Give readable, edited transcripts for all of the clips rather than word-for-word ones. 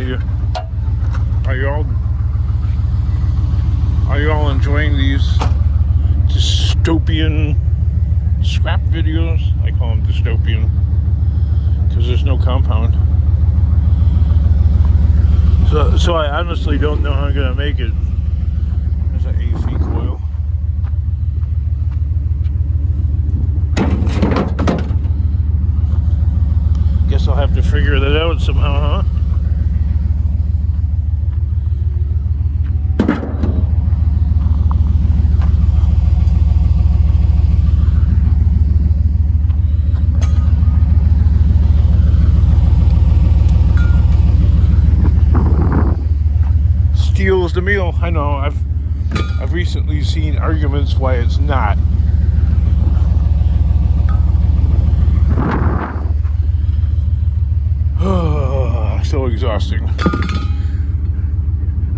Are you are you all are you all enjoying these dystopian scrap videos? I call them dystopian because there's no compound. So I honestly don't know how I'm gonna make it. There's an AC coil. Guess I'll have to figure that out somehow, huh? Steel is the meal. I know. I've recently seen arguments why it's not. So exhausting.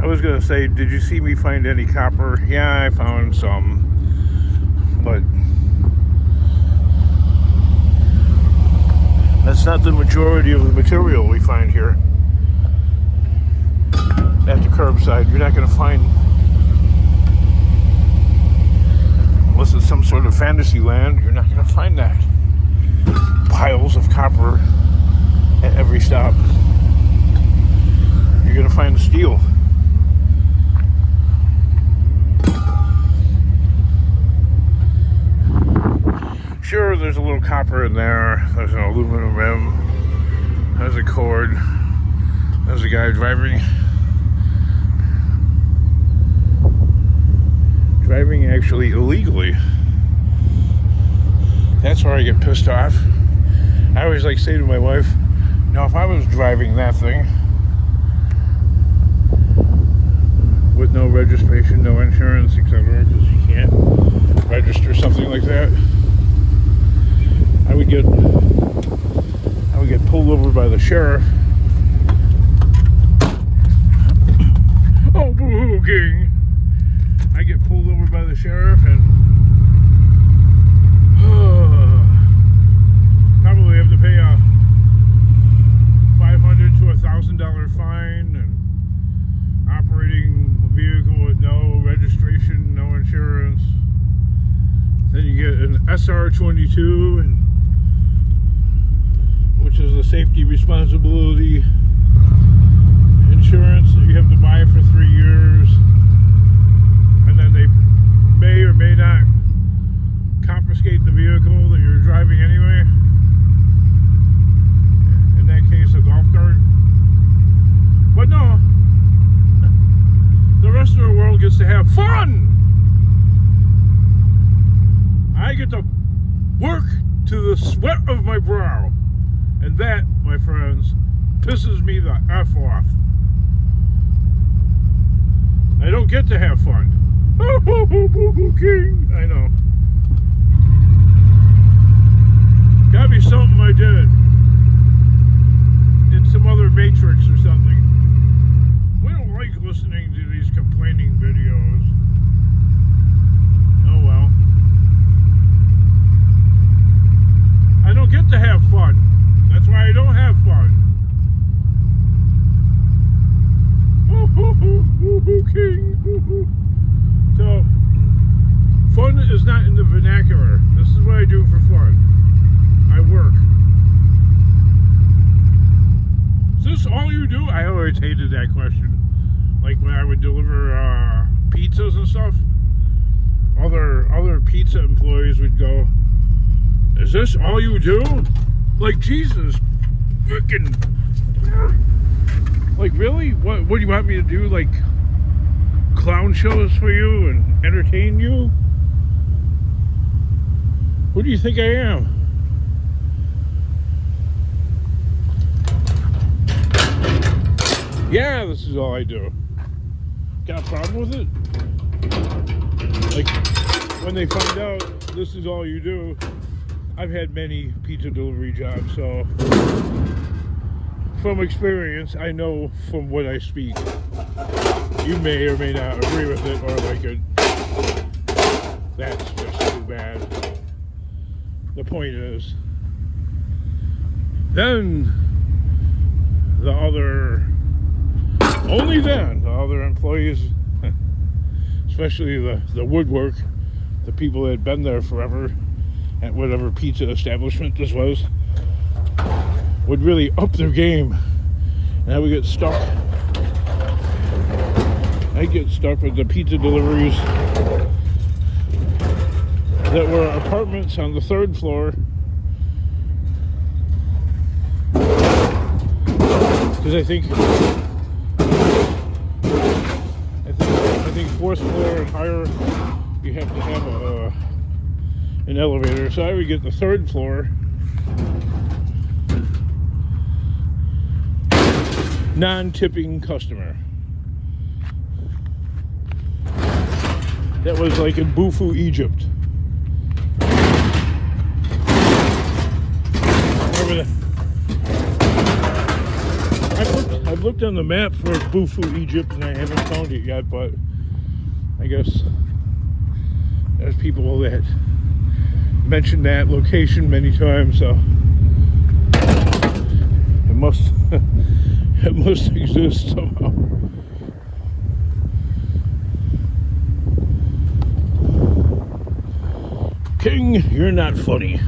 I was gonna say, did you see me find any copper? Yeah, I found some, but that's not the majority of the material we find here. At the curbside, you're not gonna find, unless it's some sort of fantasy land, you're not gonna find that. Piles of copper at every stop. You're gonna find steel. Sure, there's a little copper in there. There's an aluminum rim. There's a cord. There's a guy driving actually illegally. That's where I get pissed off. I always like say to my wife, now if I was driving that thing with no registration, no insurance, etc., because you can't register something like that, I would get pulled over by the sheriff. Oh, boo-hoo, King. I get pulled over by the sheriff and probably have to pay a $500 to $1,000 fine, and operating a vehicle with no registration, no insurance. Then you get an SR22, and which is a safety responsibility insurance that you have to buy for 3 years. And then they may or may not confiscate the vehicle that you're driving anyway. In that case, a golf cart. But no, the rest of the world gets to have fun. I get to work to the sweat of my brow. And that, my friends, pisses me the F off. I don't get to have fun. King. I know. Gotta be something I did in some other Matrix or something. We don't like listening to these complaining videos. Oh well. I don't get to have fun. That's why I don't have fun. King. So, fun is not in the vernacular. This is what I do for fun. I work. Is this all you do? I always hated that question. Like when I would deliver pizzas and stuff, other pizza employees would go, "Is this all you do?" Like, Jesus, freaking, like, really? What do you want me to do? Like, clown shows for you and entertain you? Who do you think I am? Yeah, this is all I do. Got a problem with it? Like, when they find out this is all you do, I've had many pizza delivery jobs, so from experience, I know from what I speak. You may or may not agree with it or like it. That's just too bad. The point is, then the other Only then, all their employees, especially the woodwork, the people that had been there forever at whatever pizza establishment this was, would really up their game. And I would get stuck. I'd get stuck with the pizza deliveries that were apartments on the 3rd floor. Because I think 4th floor and higher, you have to have an elevator. So I would get the 3rd floor. Non-tipping customer. That was like in Bufu, Egypt. Remember that? I've looked on the map for Bufu, Egypt, and I haven't found it yet, but I guess there's people that mentioned that location many times, so it must it must exist somehow. King, you're not funny.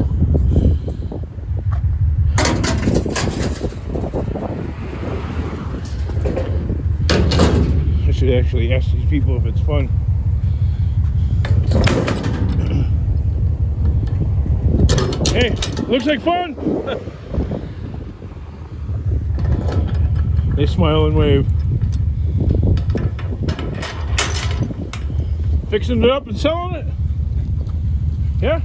I should actually ask these people if it's fun. Hey, looks like fun! They smile and wave. Fixing it up and selling it? Yeah?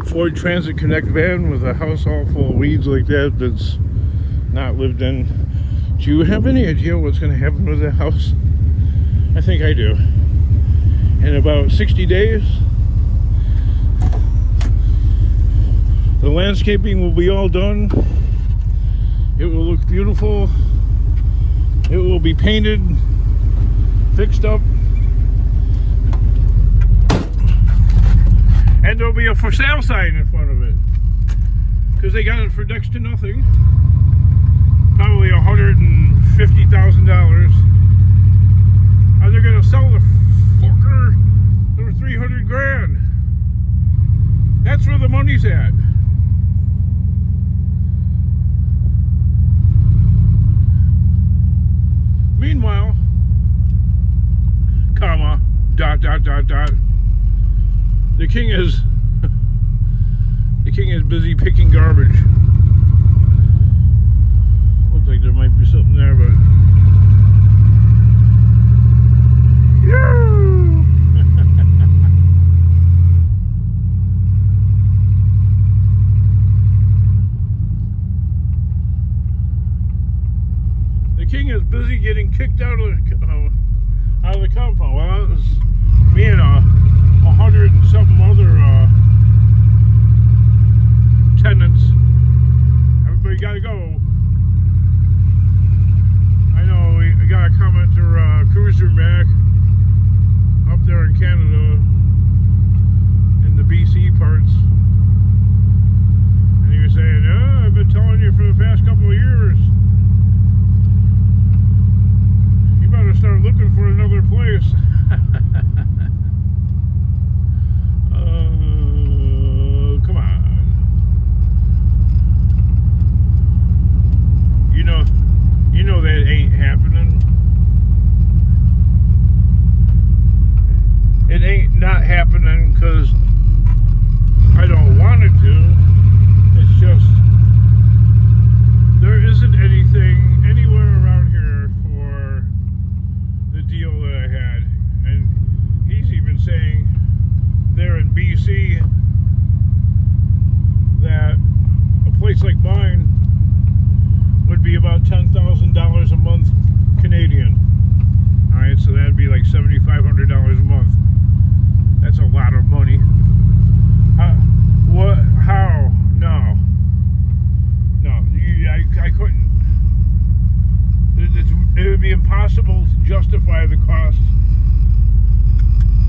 Ford Transit Connect van with a house all full of weeds like that that's not lived in. Do you have any idea what's going to happen with that house? I think I do. In about 60 days, the landscaping will be all done. It will look beautiful. It will be painted, fixed up, and there'll be a for sale sign in front of it, because they got it for next to nothing, probably $150,000. Are they gonna sell the fucker for 300 grand? That's where the money's at. Meanwhile, comma, ... The king is busy picking garbage. Looks like there might be something there, but the king is busy getting kicked out of the compound. Well, that was me and 100 and something other tenants. Everybody gotta go. I know we got a commenter, Cruiser Mac, up there in Canada, in the BC parts, and he was saying, "Oh, I've been telling you for the past couple of years, you better start looking for another place." Come on. You know that ain't happening. It ain't not happening because I don't want it to. It's just there isn't anything anywhere around here for the deal that I had. And he's even saying there in BC that a place like mine would be about $10,000 a month Canadian. Alright, so that'd be like $7,500 a month. That's a lot of money. be impossible to justify the cost.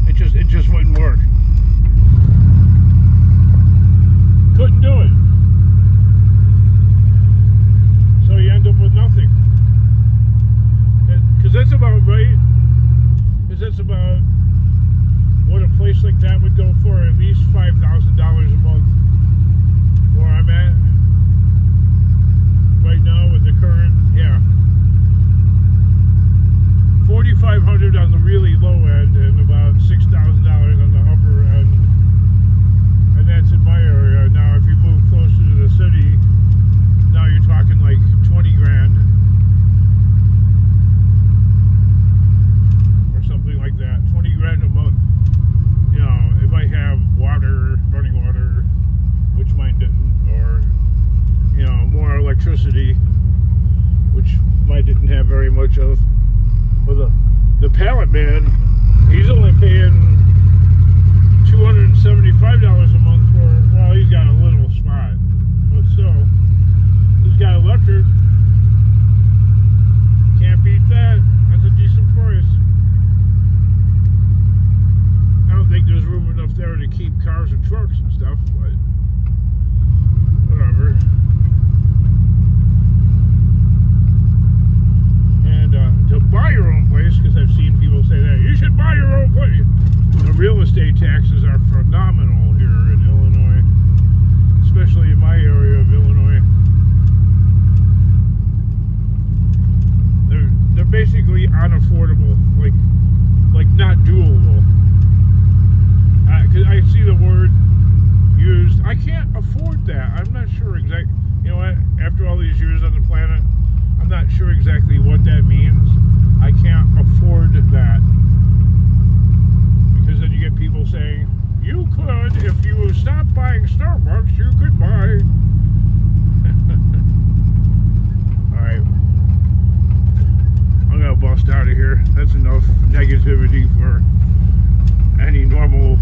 It just wouldn't work. Couldn't do it. So you end up with nothing. Because that's about right. Because that's about what a place like that would go for, at least $5,000 a month. Where I'm at right now with the current, yeah. $4,500 on the really low end and about $6,000 on the upper end. And that's in my area. Now if you move closer to the city, now you're talking like 20 grand. Or something like that. 20 grand a month. You know, it might have water, running water, which mine didn't, or, you know, more electricity, which mine didn't have very much of. Well, the pallet man, he's only paying $275 a month for, well, he's got a little spot, but still, he's got electric. Can't beat that. That's a decent price. I don't think there's room enough there to keep cars and trucks and stuff, but whatever. And to buy your own place, because I've seen people say that, you should buy your own place. The real estate taxes are phenomenal here in Illinois, especially in my area of Illinois. They're basically unaffordable, like not doable. Because I see the word used. I can't afford that. I'm not sure exactly. You know what? After all these years on the planet, I'm not sure exactly what that means. I can't afford that. Because then you get people saying, you could, if you stop buying Starbucks, you could buy. Alright. I'm going to bust out of here. That's enough negativity for any normal